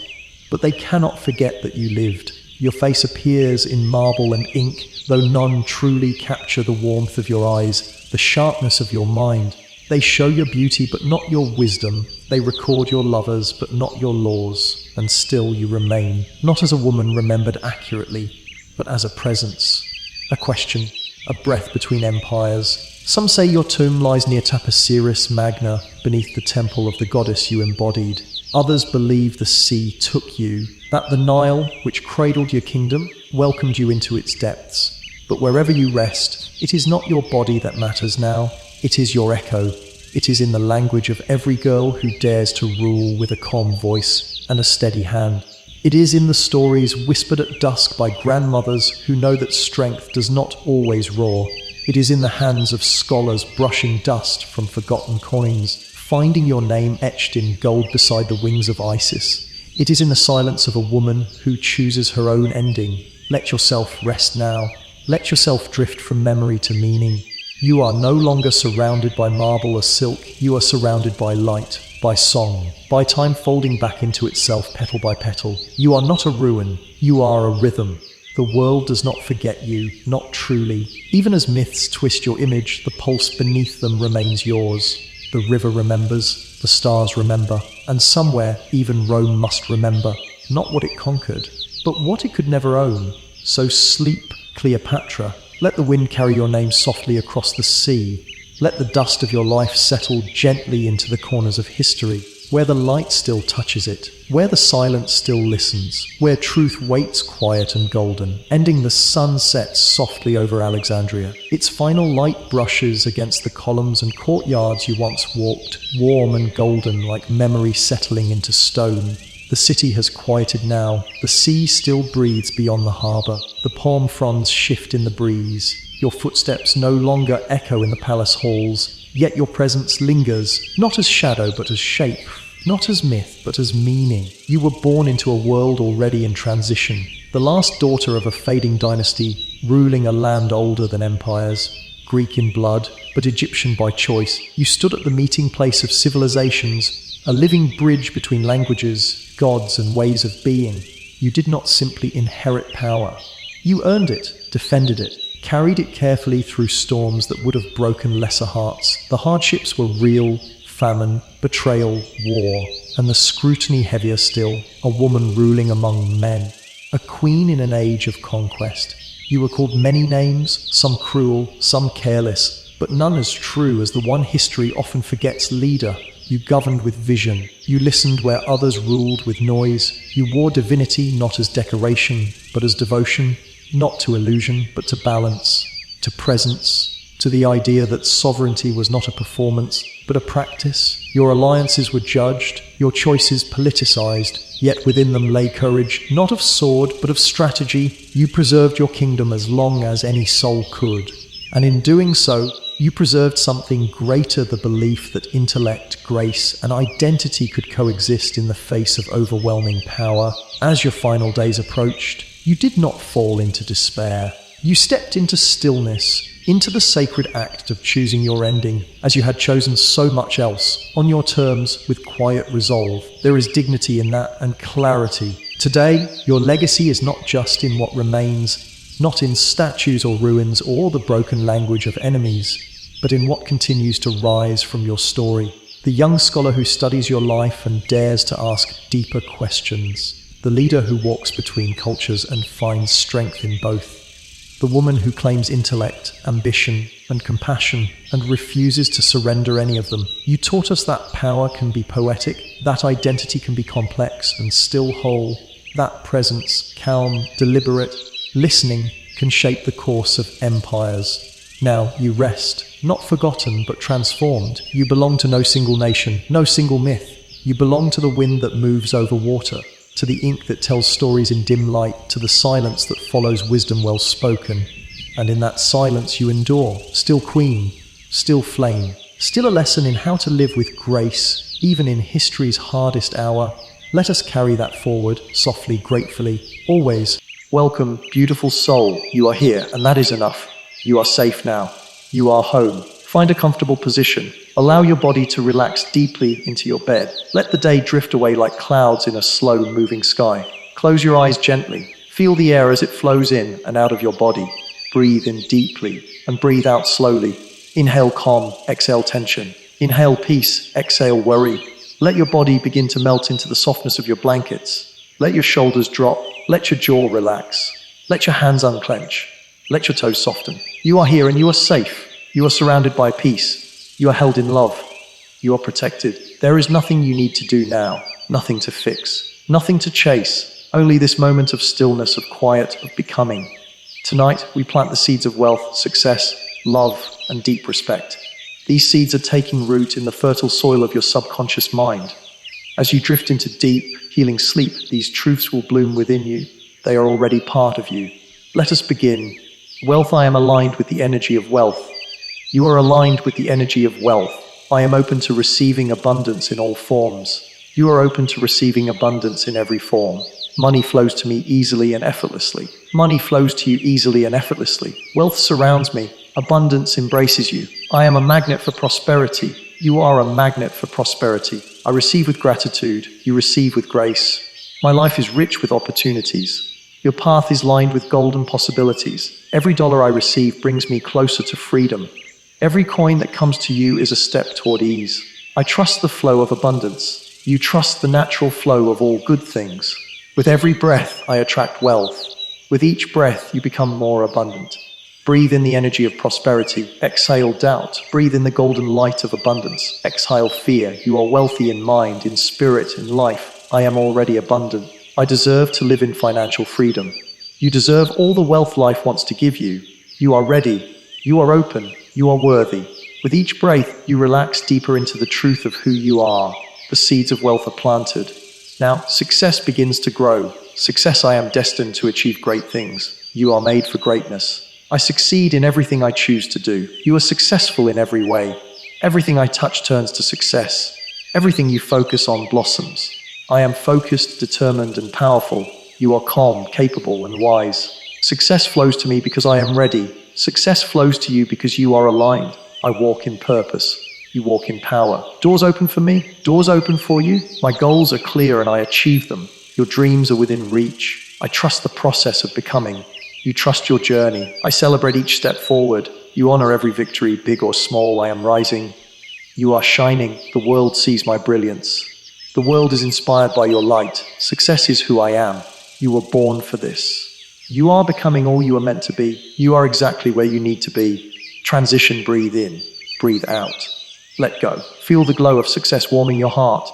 S1: but they cannot forget that you lived. Your face appears in marble and ink, though none truly capture the warmth of your eyes, the sharpness of your mind. They show your beauty, but not your wisdom. They record your lovers, but not your laws. And still you remain, not as a woman remembered accurately, but as a presence, a question, a breath between empires. Some say your tomb lies near Taposiris Magna, beneath the temple of the goddess you embodied. Others believe the sea took you, that the Nile, which cradled your kingdom, welcomed you into its depths. But wherever you rest, it is not your body that matters now, it is your echo. It is in the language of every girl who dares to rule with a calm voice and a steady hand. It is in the stories whispered at dusk by grandmothers who know that strength does not always roar. It is in the hands of scholars brushing dust from forgotten coins, finding your name etched in gold beside the wings of Isis. It is in the silence of a woman who chooses her own ending. Let yourself rest now. Let yourself drift from memory to meaning. You are no longer surrounded by marble or silk. You are surrounded by light, by song, by time folding back into itself petal by petal. You are not a ruin. You are a rhythm. The world does not forget you, not truly. Even as myths twist your image, the pulse beneath them remains yours. The river remembers, the stars remember, and somewhere even Rome must remember, not what it conquered, but what it could never own. So sleep, Cleopatra. Let the wind carry your name softly across the sea. Let the dust of your life settle gently into the corners of history, where the light still touches it, where the silence still listens, where truth waits quiet and golden. Ending, the sun sets softly over Alexandria. Its final light brushes against the columns and courtyards you once walked, warm and golden like memory settling into stone. The city has quieted now. The sea still breathes beyond the harbour. The palm fronds shift in the breeze. Your footsteps no longer echo in the palace halls, yet your presence lingers, not as shadow but as shape, not as myth but as meaning. You were born into a world already in transition, the last daughter of a fading dynasty, ruling a land older than empires. Greek in blood, but Egyptian by choice, you stood at the meeting place of civilizations, a living bridge between languages, gods and ways of being. You did not simply inherit power. You earned it, defended it, carried it carefully through storms that would have broken lesser hearts. The hardships were real: famine, betrayal, war, and the scrutiny heavier still, a woman ruling among men, a queen in an age of conquest. You were called many names, some cruel, some careless, but none as true as the one history often forgets: leader. You governed with vision. You listened where others ruled with noise. You wore divinity not as decoration, but as devotion, not to illusion, but to balance, to presence, to the idea that sovereignty was not a performance, but a practice. Your alliances were judged, your choices politicized, yet within them lay courage, not of sword, but of strategy. You preserved your kingdom as long as any soul could. And in doing so, you preserved something greater: the belief that intellect, grace, and identity could coexist in the face of overwhelming power. As your final days approached, you did not fall into despair. You stepped into stillness, into the sacred act of choosing your ending, as you had chosen so much else, on your terms, with quiet resolve. There is dignity in that, and clarity. Today, your legacy is not just in what remains, not in statues or ruins or the broken language of enemies, but in what continues to rise from your story. The young scholar who studies your life and dares to ask deeper questions. The leader who walks between cultures and finds strength in both. The woman who claims intellect, ambition, and compassion and refuses to surrender any of them. You taught us that power can be poetic, that identity can be complex and still whole, that presence, calm, deliberate, listening, can shape the course of empires. Now you rest, not forgotten but transformed. You belong to no single nation, no single myth. You belong to the wind that moves over water, to the ink that tells stories in dim light, to the silence that follows wisdom well spoken. And in that silence you endure, still queen, still flame, still a lesson in how to live with grace, even in history's hardest hour. Let us carry that forward, softly, gratefully, always. Welcome, beautiful soul. You are here, and that is enough. You are safe now. You are home. Find a comfortable position. Allow your body to relax deeply into your bed. Let the day drift away like clouds in a slow-moving sky. Close your eyes gently. Feel the air as it flows in and out of your body. Breathe in deeply and breathe out slowly. Inhale calm, exhale tension. Inhale peace, exhale worry. Let your body begin to melt into the softness of your blankets. Let your shoulders drop. Let your jaw relax. Let your hands unclench. Let your toes soften. You are here and you are safe. You are surrounded by peace. You are held in love. You are protected. There is nothing you need to do now. Nothing to fix. Nothing to chase. Only this moment of stillness, of quiet, of becoming. Tonight, we plant the seeds of wealth, success, love, and deep respect. These seeds are taking root in the fertile soil of your subconscious mind. As you drift into deep, healing sleep, these truths will bloom within you. They are already part of you. Let us begin. Wealth, I am aligned with the energy of wealth. You are aligned with the energy of wealth. I am open to receiving abundance in all forms. You are open to receiving abundance in every form. Money flows to me easily and effortlessly. Money flows to you easily and effortlessly. Wealth surrounds me. Abundance embraces you. I am a magnet for prosperity. You are a magnet for prosperity. I receive with gratitude. You receive with grace. My life is rich with opportunities. Your path is lined with golden possibilities. Every dollar I receive brings me closer to freedom. Every coin that comes to you is a step toward ease. I trust the flow of abundance. You trust the natural flow of all good things. With every breath, I attract wealth. With each breath, you become more abundant. Breathe in the energy of prosperity. Exhale doubt. Breathe in the golden light of abundance. Exhale fear. You are wealthy in mind, in spirit, in life. I am already abundant. I deserve to live in financial freedom. You deserve all the wealth life wants to give you. You are ready. You are open. You are worthy. With each breath, you relax deeper into the truth of who you are. The seeds of wealth are planted. Now, success begins to grow. Success, I am destined to achieve great things. You are made for greatness. I succeed in everything I choose to do. You are successful in every way. Everything I touch turns to success. Everything you focus on blossoms. I am focused, determined, and powerful. You are calm, capable, and wise. Success flows to me because I am ready. Success flows to you because you are aligned. I walk in purpose. You walk in power. Doors open for me. Doors open for you. My goals are clear and I achieve them. Your dreams are within reach. I trust the process of becoming. You trust your journey. I celebrate each step forward. You honor every victory, big or small. I am rising. You are shining. The world sees my brilliance. The world is inspired by your light. Success is who I am. You were born for this. You are becoming all you are meant to be. You are exactly where you need to be. Transition, breathe in, breathe out. Let go. Feel the glow of success warming your heart.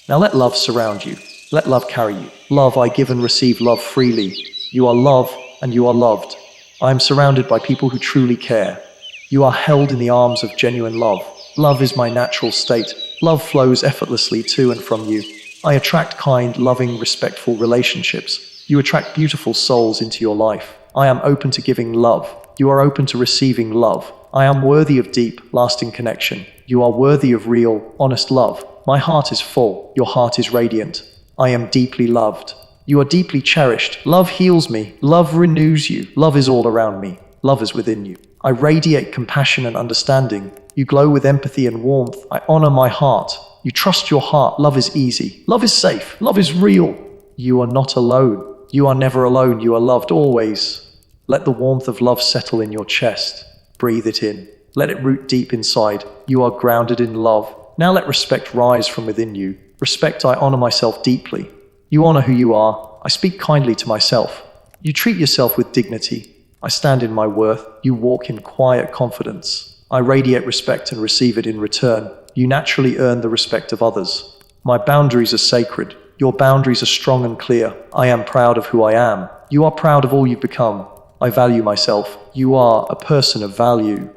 S1: Now let love surround you. Let love carry you. Love, I give and receive love freely. You are love and you are loved. I am surrounded by people who truly care. You are held in the arms of genuine love. Love is my natural state. Love flows effortlessly to and from you. I attract kind, loving, respectful relationships. You attract beautiful souls into your life. I am open to giving love. You are open to receiving love. I am worthy of deep, lasting connection. You are worthy of real, honest love. My heart is full. Your heart is radiant. I am deeply loved. You are deeply cherished. Love heals me. Love renews you. Love is all around me. Love is within you. I radiate compassion and understanding. You glow with empathy and warmth. I honor my heart. You trust your heart. Love is easy. Love is safe. Love is real. You are not alone. You are never alone. You are loved always. Let the warmth of love settle in your chest. Breathe it in. Let it root deep inside. You are grounded in love. Now let respect rise from within you. Respect, I honor myself deeply. You honor who you are. I speak kindly to myself. You treat yourself with dignity. I stand in my worth. You walk in quiet confidence. I radiate respect and receive it in return. You naturally earn the respect of others. My boundaries are sacred. Your boundaries are strong and clear. I am proud of who I am. You are proud of all you've become. I value myself. You are a person of value.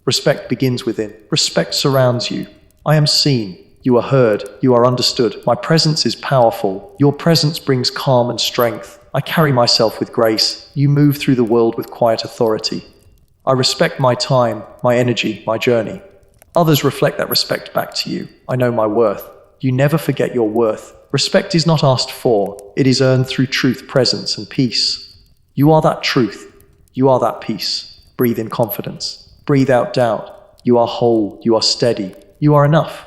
S1: Respect begins within. Respect surrounds you. I am seen. You are heard. You are understood. My presence is powerful. Your presence brings calm and strength. I carry myself with grace. You move through the world with quiet authority. I respect my time, my energy, my journey. Others reflect that respect back to you. I know my worth. You never forget your worth. Respect is not asked for, it is earned through truth, presence, and peace. You are that truth. You are that peace. Breathe in confidence. Breathe out doubt. You are whole. You are steady. You are enough.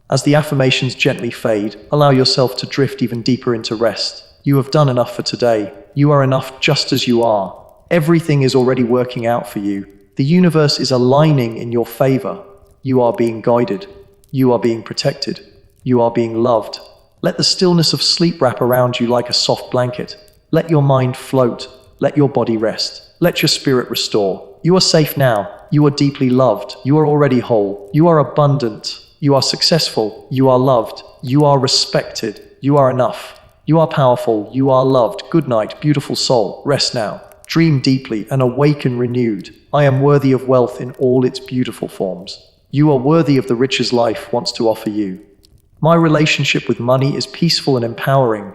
S1: As the affirmations gently fade, allow yourself to drift even deeper into rest. You have done enough for today. You are enough just as you are. Everything is already working out for you. The universe is aligning in your favor. You are being guided. You are being protected. You are being loved. Let the stillness of sleep wrap around you like a soft blanket. Let your mind float. Let your body rest. Let your spirit restore. You are safe now. You are deeply loved. You are already whole. You are abundant. You are successful. You are loved. You are respected. You are enough. You are powerful. You are loved. Good night, beautiful soul. Rest now. Dream deeply and awaken renewed. I am worthy of wealth in all its beautiful forms. You are worthy of the riches life wants to offer you. My relationship with money is peaceful and empowering.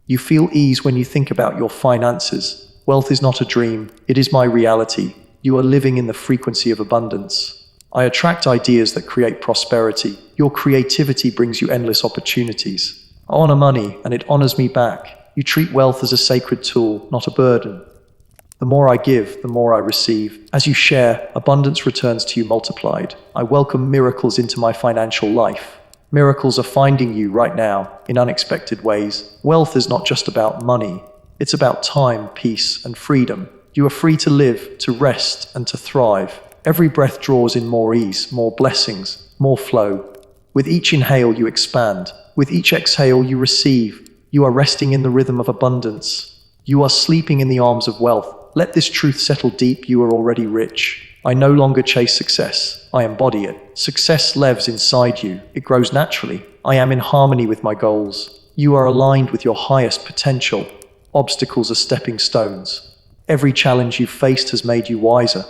S1: You feel ease when you think about your finances. Wealth is not a dream, it is my reality. You are living in the frequency of abundance. I attract ideas that create prosperity. Your creativity brings you endless opportunities. I honor money, and it honors me back. You treat wealth as a sacred tool, not a burden. The more I give, the more I receive. As you share, abundance returns to you multiplied. I welcome miracles into my financial life. Miracles are finding you right now in unexpected ways. Wealth is not just about money. It's about time, peace, and freedom. You are free to live, to rest, and to thrive. Every breath draws in more ease, more blessings, more flow. With each inhale, you expand. With each exhale, you receive. You are resting in the rhythm of abundance. You are sleeping in the arms of wealth. Let this truth settle deep. You are already rich. I no longer chase success. I embody it. Success lives inside you. It grows naturally. I am in harmony with my goals. You are aligned with your highest potential. Obstacles are stepping stones. Every challenge you've faced has made you wiser.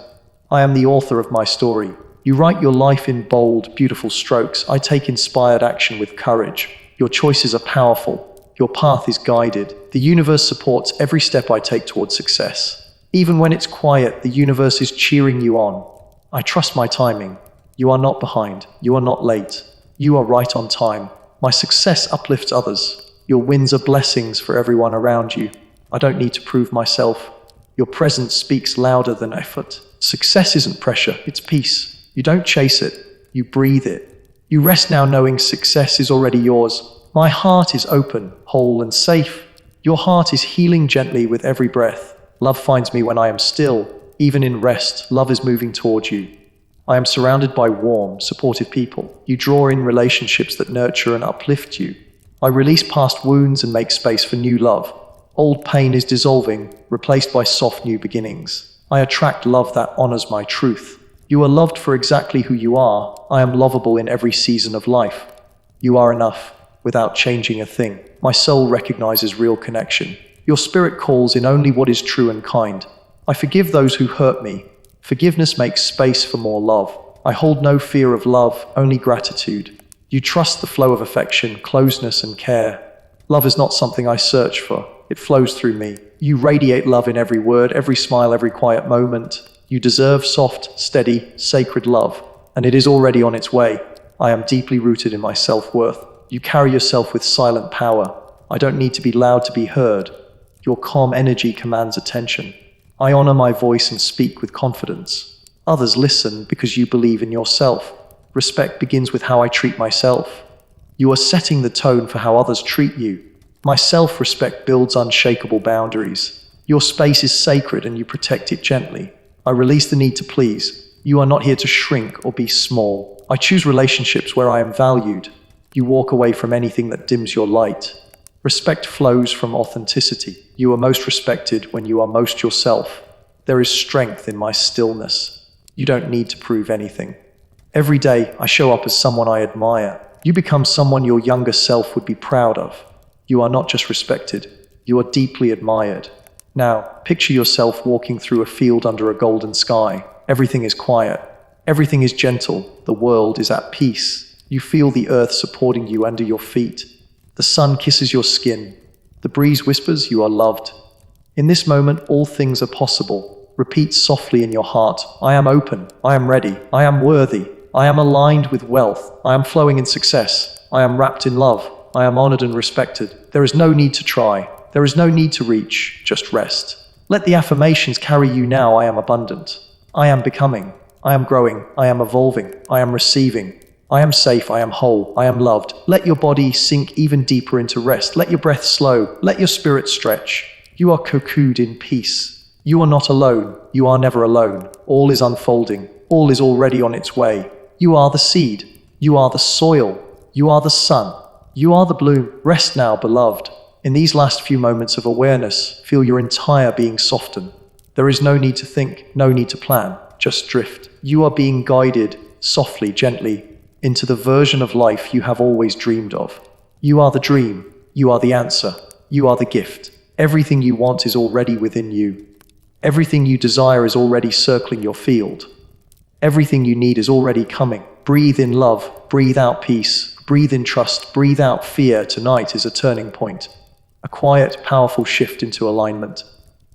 S1: I am the author of my story. You write your life in bold, beautiful strokes. I take inspired action with courage. Your choices are powerful. Your path is guided. The universe supports every step I take towards success. Even when it's quiet, the universe is cheering you on. I trust my timing. You are not behind. You are not late. You are right on time. My success uplifts others. Your wins are blessings for everyone around you. I don't need to prove myself. Your presence speaks louder than effort. Success isn't pressure, it's peace. You don't chase it, you breathe it. You rest now knowing success is already yours. My heart is open, whole, and safe. Your heart is healing gently with every breath. Love finds me when I am still. Even in rest, love is moving towards you. I am surrounded by warm, supportive people. You draw in relationships that nurture and uplift you. I release past wounds and make space for new love. Old pain is dissolving, replaced by soft new beginnings. I attract love that honors my truth. You are loved for exactly who you are. I am lovable in every season of life. You are enough, without changing a thing. My soul recognizes real connection. Your spirit calls in only what is true and kind. I forgive those who hurt me. Forgiveness makes space for more love. I hold no fear of love, only gratitude. You trust the flow of affection, closeness, and care. Love is not something I search for. It flows through me. You radiate love in every word, every smile, every quiet moment. You deserve soft, steady, sacred love, and it is already on its way. I am deeply rooted in my self-worth. You carry yourself with silent power. I don't need to be loud to be heard. Your calm energy commands attention. I honor my voice and speak with confidence. Others listen because you believe in yourself. Respect begins with how I treat myself. You are setting the tone for how others treat you. My self-respect builds unshakable boundaries. Your space is sacred and you protect it gently. I release the need to please. You are not here to shrink or be small. I choose relationships where I am valued. You walk away from anything that dims your light. Respect flows from authenticity. You are most respected when you are most yourself. There is strength in my stillness. You don't need to prove anything. Every day, I show up as someone I admire. You become someone your younger self would be proud of. You are not just respected, you are deeply admired. Now, picture yourself walking through a field under a golden sky. Everything is quiet. Everything is gentle. The world is at peace. You feel the earth supporting you under your feet. The sun kisses your skin. The breeze whispers you are loved. In this moment, all things are possible. Repeat softly in your heart, I am open, I am ready, I am worthy, I am aligned with wealth, I am flowing in success. I am wrapped in love. I am honored and respected. There is no need to try. There is no need to reach. Just rest. Let the affirmations carry you now. I am abundant. I am becoming. I am growing. I am evolving. I am receiving. I am safe. I am whole. I am loved. Let your body sink even deeper into rest. Let your breath slow. Let your spirit stretch. You are cocooned in peace. You are not alone. You are never alone. All is unfolding. All is already on its way. You are the seed. You are the soil. You are the sun. You are the bloom. Rest now, beloved. In these last few moments of awareness, feel your entire being soften. There is no need to think, no need to plan. Just drift. You are being guided, softly, gently, into the version of life you have always dreamed of. You are the dream. You are the answer. You are the gift. Everything you want is already within you. Everything you desire is already circling your field. Everything you need is already coming. Breathe in love. Breathe out peace. Breathe in trust. Breathe out fear. Tonight is a turning point. A quiet, powerful shift into alignment.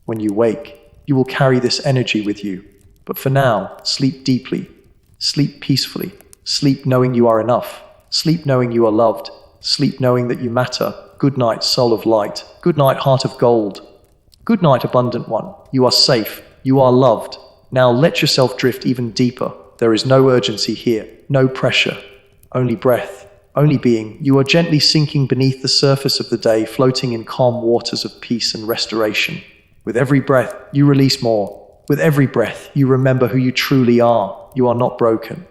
S1: When you wake, you will carry this energy with you. But for now, sleep deeply. Sleep peacefully. Sleep knowing you are enough. Sleep knowing you are loved. Sleep knowing that you matter. Good night, soul of light. Good night, heart of gold. Good night, abundant one. You are safe. You are loved. Now let yourself drift even deeper. There is no urgency here. No pressure. Only breath. Only being. You are gently sinking beneath the surface of the day, floating in calm waters of peace and restoration. With every breath, you release more. With every breath, you remember who you truly are. You are not broken.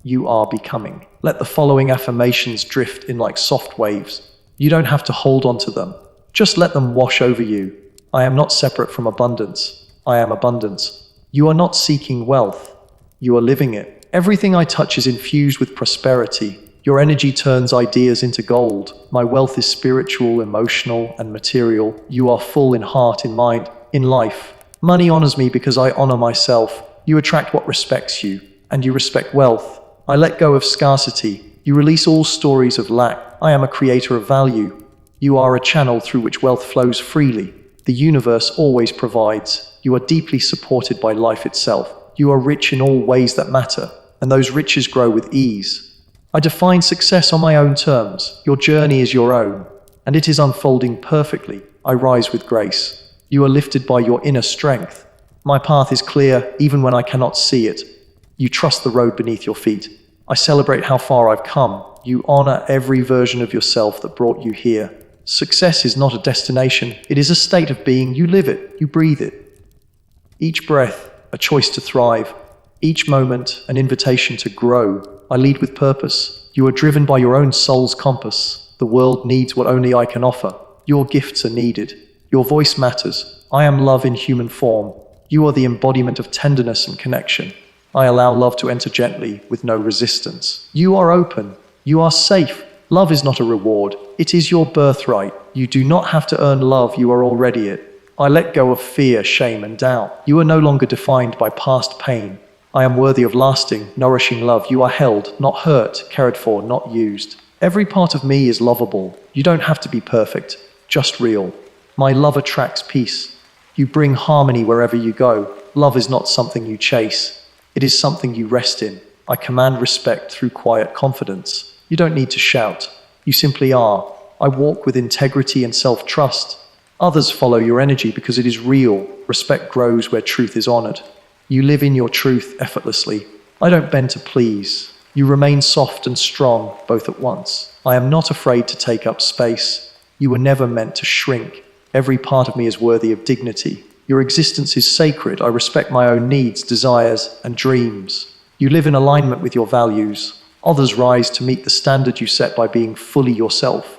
S1: You are becoming. Let the following affirmations drift in like soft waves. You don't have to hold on to them. Just let them wash over you. I am not separate from abundance. I am abundance. You are not seeking wealth. You are living it. Everything I touch is infused with prosperity. Your energy turns ideas into gold. My wealth is spiritual, emotional, and material. You are full in heart, in mind, in life. Money honors me because I honor myself. You attract what respects you, and you respect wealth. I let go of scarcity. You release all stories of lack. I am a creator of value. You are a channel through which wealth flows freely. The universe always provides. You are deeply supported by life itself. You are rich in all ways that matter, and those riches grow with ease. I define success on my own terms. Your journey is your own, and it is unfolding perfectly. I rise with grace. You are lifted by your inner strength. My path is clear, even when I cannot see it. You trust the road beneath your feet. I celebrate how far I've come. You honor every version of yourself that brought you here. Success is not a destination. It is a state of being. You live it. You breathe it. Each breath, a choice to thrive. Each moment, an invitation to grow. I lead with purpose. You are driven by your own soul's compass. The world needs what only I can offer. Your gifts are needed. Your voice matters. I am love in human form. You are the embodiment of tenderness and connection. I allow love to enter gently, with no resistance. You are open. You are safe. Love is not a reward. It is your birthright. You do not have to earn love. You are already it. I let go of fear, shame, and doubt. You are no longer defined by past pain. I am worthy of lasting, nourishing love. You are held, not hurt, cared for, not used. Every part of me is lovable. You don't have to be perfect, just real. My love attracts peace. You bring harmony wherever you go. Love is not something you chase. It is something you rest in. I command respect through quiet confidence. You don't need to shout. You simply are. I walk with integrity and self-trust. Others follow your energy because it is real. Respect grows where truth is honored. You live in your truth effortlessly. I don't bend to please. You remain soft and strong, both at once. I am not afraid to take up space. You were never meant to shrink. Every part of me is worthy of dignity. Your existence is sacred. I respect my own needs, desires, and dreams. You live in alignment with your values. Others rise to meet the standard you set by being fully yourself.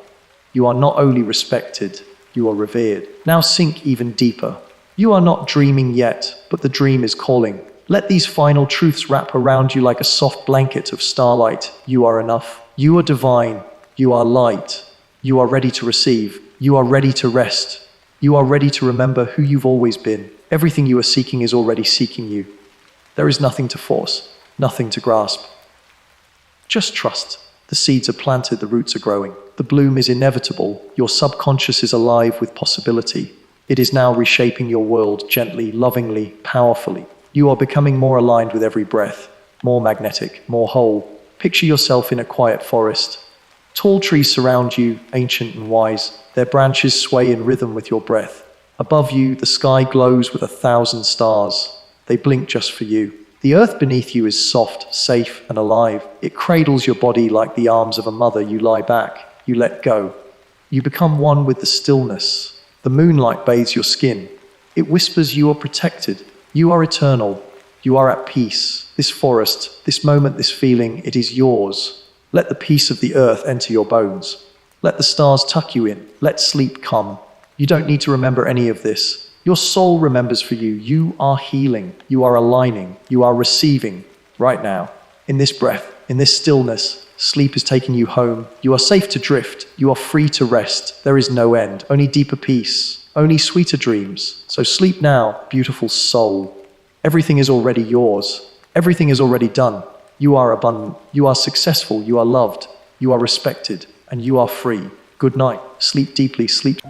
S1: You are not only respected, you are revered. Now sink even deeper. You are not dreaming yet, but the dream is calling. Let these final truths wrap around you like a soft blanket of starlight. You are enough. You are divine. You are light. You are ready to receive. You are ready to rest. You are ready to remember who you've always been. Everything you are seeking is already seeking you. There is nothing to force, nothing to grasp. Just trust. The seeds are planted, the roots are growing. The bloom is inevitable. Your subconscious is alive with possibility. It is now reshaping your world gently, lovingly, powerfully. You are becoming more aligned with every breath, more magnetic, more whole. Picture yourself in a quiet forest. Tall trees surround you, ancient and wise. Their branches sway in rhythm with your breath. Above you, the sky glows with 1,000 stars. They blink just for you. The earth beneath you is soft, safe, and alive. It cradles your body like the arms of a mother. You lie back. You let go. You become one with the stillness. The moonlight bathes your skin. It whispers you are protected. You are eternal. You are at peace. This forest, this moment, this feeling, it is yours. Let the peace of the earth enter your bones. Let the stars tuck you in. Let sleep come. You don't need to remember any of this. Your soul remembers for you. You are healing. You are aligning. You are receiving right now. In this breath, in this stillness, sleep is taking you home. You are safe to drift. You are free to rest. There is no end, only deeper peace, only sweeter dreams. So sleep now, beautiful soul. Everything is already yours. Everything is already done. You are abundant. You are successful. You are loved. You are respected. And you are free. Good night. Sleep deeply. Sleep.